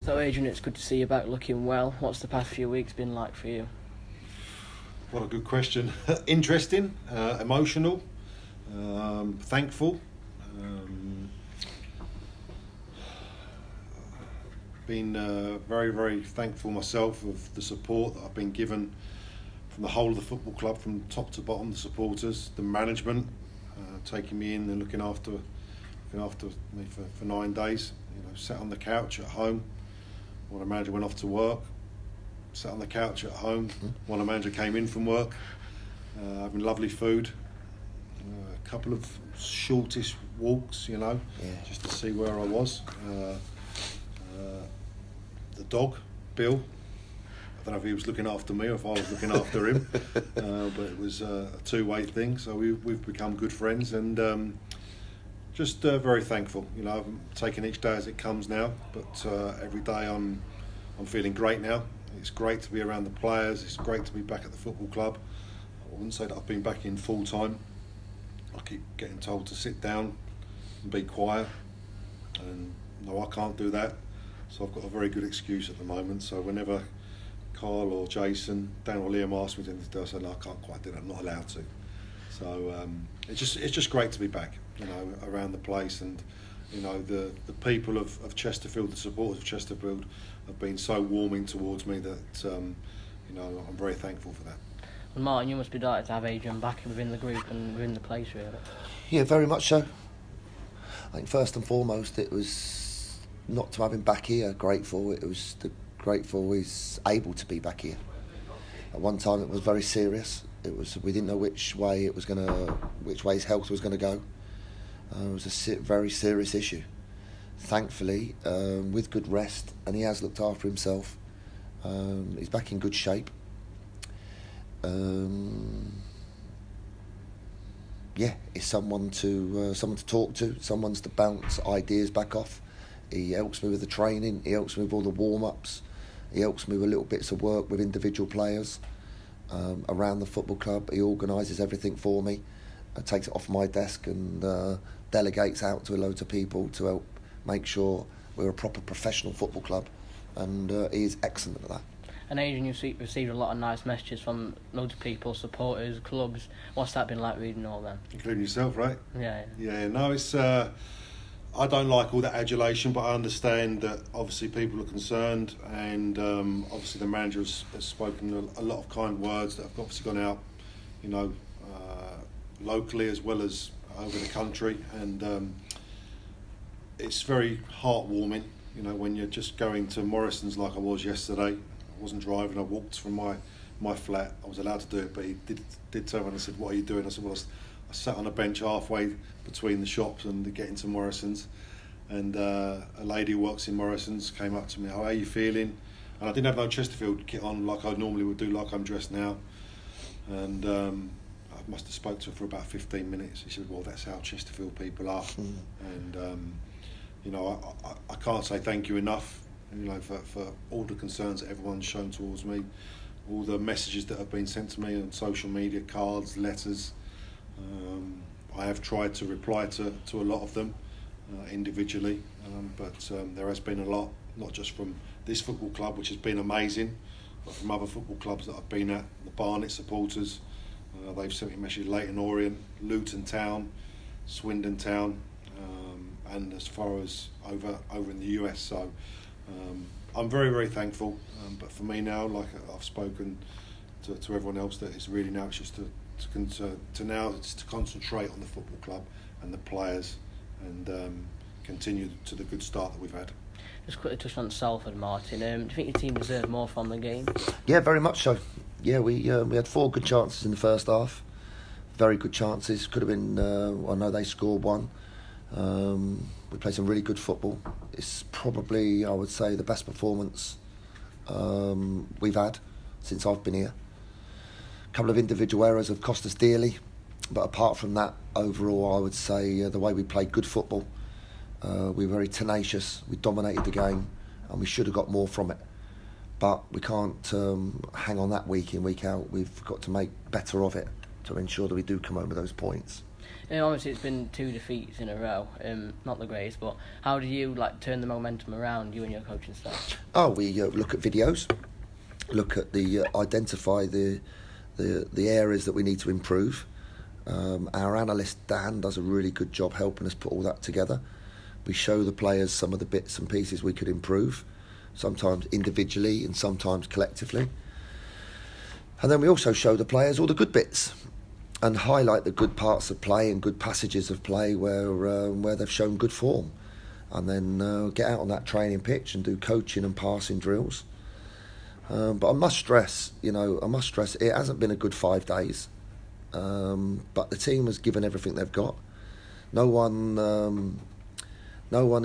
So Adrian, it's good to see you back looking well. What's the past few weeks been like for you? What a good question. Interesting, emotional, thankful. Been very, very thankful myself of the support that I've been given from the whole of the football club, from top to bottom, the supporters, the management, taking me in and looking after me for 9 days. Sat on the couch at home while the manager went off to work. Sat on the couch at home while the manager came in from work, having lovely food, a couple of shortish walks, just to see where I was. The dog, Bill, I don't know if he was looking after me or if I was looking after him, but it was a two-way thing, so we've become good friends, and just very thankful. I'm taking each day as it comes now, but every day I'm feeling great now. It's great to be around the players. It's great to be back at the football club. I wouldn't say that I've been back in full time. I keep getting told to sit down and be quiet, and no, I can't do that. So I've got a very good excuse at the moment. So whenever Carl or Jason, Dan or Liam ask me to do anything, I say, no, I can't quite do that. I'm not allowed to. So it's just great to be back, around the place, and the people of Chesterfield, the supporters of Chesterfield, have been so warming towards me that I'm very thankful for that. And Martin, you must be delighted to have Adrian back within the group and within the place, really. Yeah, very much so. I think first and foremost, it was not to have him back here. Grateful. It was grateful he's able to be back here. At one time, it was very serious. We didn't know which way his health was going to go. It was a very serious issue. Thankfully, with good rest, and he has looked after himself. He's back in good shape. He's someone to talk to, someone to bounce ideas back off. He helps me with the training. He helps me with all the warm-ups. He helps me with little bits of work with individual players around the football club. He organises everything for me, takes it off my desk, and delegates out to loads of people to help make sure we're a proper professional football club, and he is excellent at that. And Adrian, you've received a lot of nice messages from loads of people, supporters, clubs. What's that been like reading all them? Including yourself, right? Yeah. No, it's I don't like all that adulation, but I understand that obviously people are concerned, and obviously the manager has spoken a lot of kind words that have obviously gone out, locally as well as over the country, and it's very heartwarming, when you're just going to Morrison's like I was yesterday. I wasn't driving, I walked from my flat. I was allowed to do it, but he did turn around and said, "What are you doing?" I said, "Well, I sat on a bench halfway between the shops and getting to Morrison's, and a lady who works in Morrison's came up to me, "How are you feeling?" And I didn't have no Chesterfield kit on like I normally would do, like I'm dressed now, and I must have spoke to her for about 15 minutes. She said, "Well, that's how Chesterfield people are." And I can't say thank you enough, for all the concerns that everyone's shown towards me, all the messages that have been sent to me on social media, cards, letters. I have tried to reply to a lot of them individually, but there has been a lot, not just from this football club, which has been amazing, but from other football clubs that I've been at, the Barnet supporters. They've sent me messages, Leyton Orient, Luton Town, Swindon Town, and as far as over in the US. So I'm very, very thankful. But for me now, like I've spoken to everyone else, that it's really now it's just to concentrate on the football club and the players, and continue to the good start that we've had. Just quickly touch on Salford, Martin. Do you think your team deserved more from the game? Yeah, very much so. Yeah, we had 4 good chances in the first half. Very good chances. Could have been. I know they scored 1. We played some really good football. It's probably, I would say, the best performance we've had since I've been here. A couple of individual errors have cost us dearly, but apart from that, overall, I would say the way we played good football. We were very tenacious. We dominated the game, and we should have got more from it. But we can't hang on that week in, week out. We've got to make better of it to ensure that we do come home with those points. Obviously, it's been 2 defeats in a row. Not the greatest, but how do you turn the momentum around, you and your coaching staff? Oh, we look at videos, look at identify the areas that we need to improve. Our analyst Dan does a really good job helping us put all that together. We show the players some of the bits and pieces we could improve, sometimes individually and sometimes collectively. And then we also show the players all the good bits and highlight the good parts of play and good passages of play where they've shown good form. And then get out on that training pitch and do coaching and passing drills. But I must stress, it hasn't been a good 5 days. But the team has given everything they've got. No one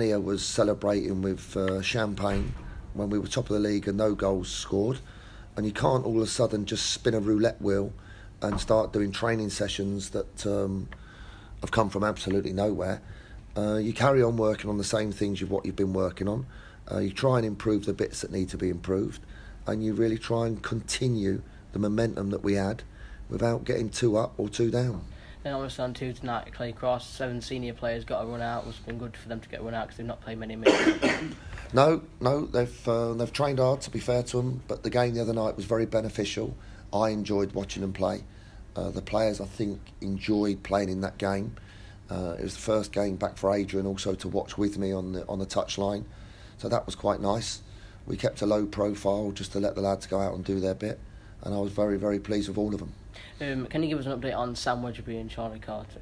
here was celebrating with champagne when we were top of the league and no goals scored. And you can't all of a sudden just spin a roulette wheel and start doing training sessions that have come from absolutely nowhere. You carry on working on the same things you've been working on. You try and improve the bits that need to be improved, and you really try and continue the momentum that we had without getting too up or too down. Then obviously on 2 tonight at Clay Cross, 7 senior players got a run out. It's been good for them to get a run out because they've not played many minutes. No, they've trained hard, to be fair to them, but the game the other night was very beneficial. I enjoyed watching them play. The players, I think, enjoyed playing in that game. It was the first game back for Adrian also to watch with me on the touchline, so that was quite nice. We kept a low profile just to let the lads go out and do their bit, and I was very, very pleased with all of them. Can you give us an update on Sam Whitbread and Charlie Carter?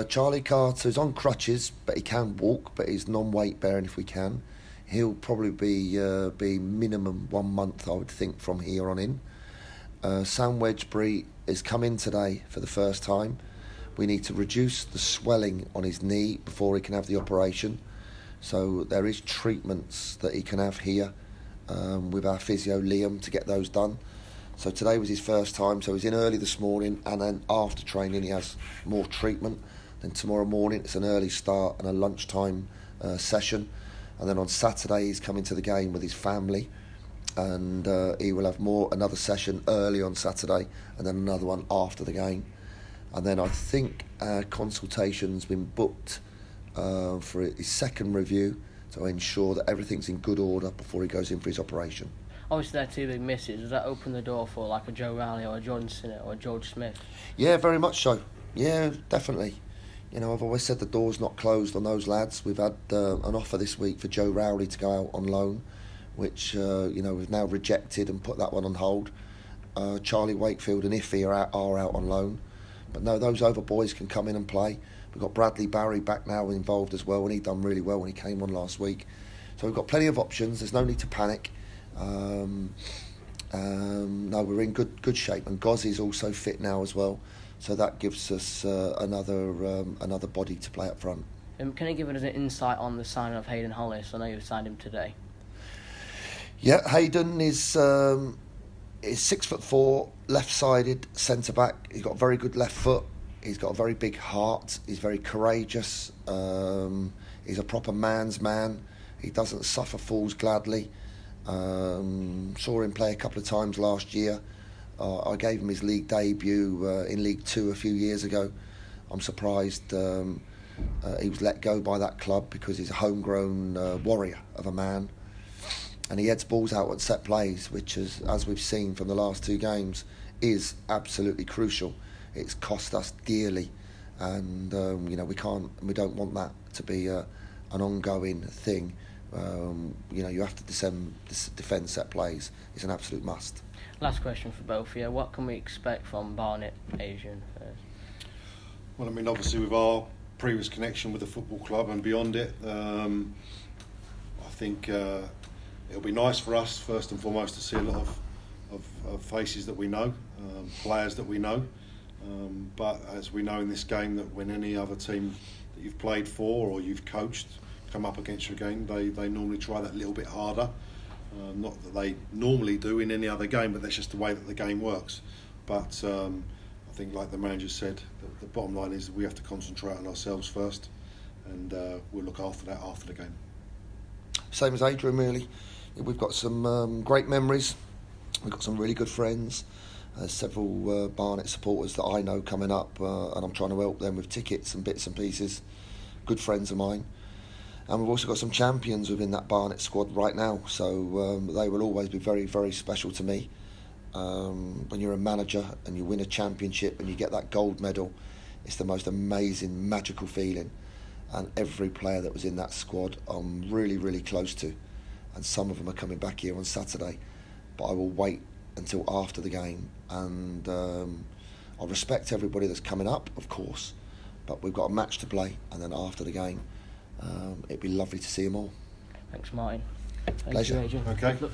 Charlie Carter's on crutches, but he can walk, but he's non-weight bearing if we can. He'll probably be minimum 1 month, I would think, from here on in. Sam Whitbread is come in today for the first time. We need to reduce the swelling on his knee before he can have the operation. So there is treatments that he can have here with our physio Liam to get those done. So today was his first time, so he's in early this morning, and then after training he has more treatment. Then tomorrow morning it's an early start and a lunchtime session, and then on Saturday he's coming to the game with his family, and he will have another session early on Saturday and then another one after the game. And then I think our consultation's been booked for his second review to ensure that everything's in good order before he goes in for his operation. Obviously, they're 2 big misses. Does that open the door for a Joe Rowley or a Jordan Sinnott or a George Smith? Yeah, very much so. Yeah, definitely. I've always said the door's not closed on those lads. We've had an offer this week for Joe Rowley to go out on loan, which we've now rejected and put that one on hold. Charlie Wakefield and Iffy are out on loan. But no, those other boys can come in and play. We've got Bradley Barry back now involved as well, and he done really well when he came on last week. So we've got plenty of options. There's no need to panic. No, we're in good shape, and Gozzi's also fit now as well, so that gives us another body to play up front. Can you give us an insight on the signing of Hayden Hollis? I know you've signed him today. Yeah, Hayden is 6'4", left-sided centre back. He's got a very good left foot. He's got a very big heart. He's very courageous. He's a proper man's man. He doesn't suffer fools gladly. Saw him play a couple of times last year. I gave him his league debut in League 2 a few years ago. I'm surprised he was let go by that club because he's a homegrown warrior of a man, and he heads balls out at set plays, which is, as we've seen from the last 2 games, is absolutely crucial. It's cost us dearly, and we don't want that to be an ongoing thing. You have to defend set plays. It's an absolute must. Last question for both of you. What can we expect from Barnet, Adrian, first? Well, obviously with our previous connection with the football club and beyond it, I think it'll be nice for us, first and foremost, to see a lot of faces that we know, players that we know. But as we know in this game, that when any other team that you've played for or you've coached come up against you again, they normally try that little bit harder. Not that they normally do in any other game, but that's just the way that the game works. But I think, like the manager said, the bottom line is that we have to concentrate on ourselves first, and we'll look after that after the game. Same as Adrian, really. We've got some great memories. We've got some really good friends. There's several Barnet supporters that I know coming up, and I'm trying to help them with tickets and bits and pieces. Good friends of mine. And we've also got some champions within that Barnet squad right now, so they will always be very, very special to me. When you're a manager and you win a championship and you get that gold medal, it's the most amazing, magical feeling. And every player that was in that squad I'm really, really close to. And some of them are coming back here on Saturday, but I will wait until after the game. And I respect everybody that's coming up, of course, but we've got a match to play, and then after the game, it'd be lovely to see them all. Thanks, Martin. Pleasure. Thank you, Adrian. Okay. Good luck.